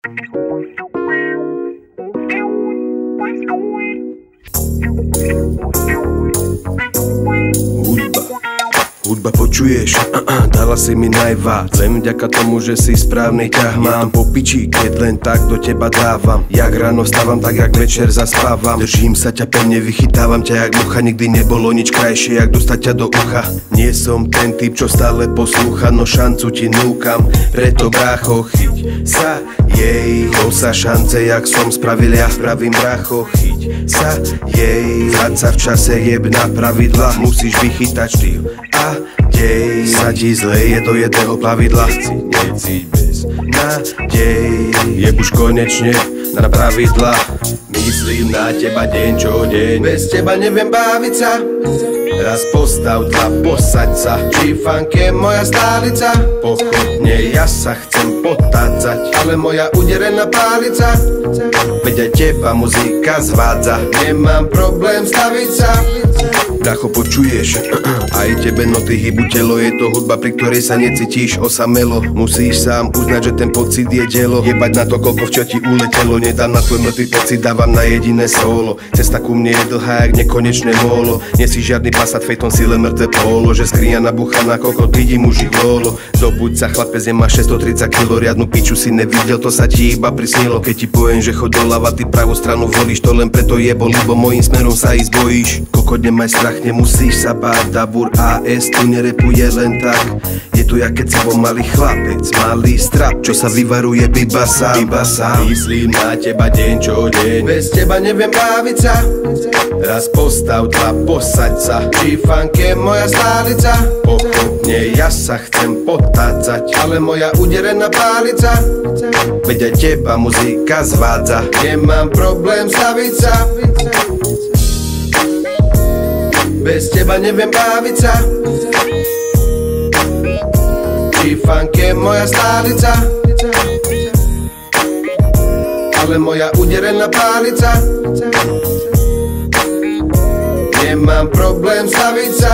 Hudba počuješ, dala si mi najvác. Len vďaka tomu, že si správny ťah mám. Je to po piči, keď len tak do teba dávam. Jak ráno vstávam, tak jak večer zaspávam. Držím sa ťa pevne, vychytávam ťa jak mucha. Nikdy nebolo nič krajšie, jak dostať ťa do ucha. Nie som ten typ, čo stále poslúcha, no šancu ti núkam. Preto brácho, chyť sa jej. To sa šance, jak som spravil, ja spravím brácho, chyť sa jej. Vrať sa v čase, jeb na pravidla. Musíš vychytať štýl a dej sa ti zle, je do jedného plavidla. Necíť bez nádej, je už konečne na pravidla. Myslím na teba deň čo deň, bez teba neviem baviť sa. Raz postav, dva, posaď sa. G-funk je moja stálica. Pochodne ja sa chcem potácať, ale moja uderená pálica. Veď aj teba muzika zvádza, nemám problém staviť sa. Bracho, počuješ? Aj tebe noty hybu telo. Je to hudba, pri ktorej sa necítiš osamelo. Musíš sám uznať, že ten pocit je dielo. Jebať na to, koľko včera ti uletelo. Nedám na tvoj mŕtvy pocit, dávam na jediné solo. Cesta ku mne je dlhá, jak nekonečné molo. Nie si žiadny Passat, fejton sile mŕtve polo. Že skriňa nabuchaná, kokot, vidím už ich lolo. Zobuď sa, chlapec, nemá 630 kg. Riadnu piču si nevidel, to sa ti iba prisnilo. Keď ti poviem, že chod doľava, ty pravú stranu volíš. To len preto jebo, lebo mojím smerom sa ísť bojíš. Kokot, nemaj strach, nemusíš sa báť. Dabur AS tu nerepuje len tak. Je tu jak keď si bol malý chlapec, malý strap, čo sa vyvaruje iba sám. Myslím na teba deň čo deň, bez teba neviem baviť sa. Raz postav, dva, posaď sa. G-funk je moja stálica. Pochodne ja sa chcem potácať, ale moja uderená pálica. Veď aj teba muzika zvádza, nemám problém staviť sa. Bez teba neviem baviť sa. G-funk je moja stálica, ale moja uderená pálica. Nemám problém staviť sa.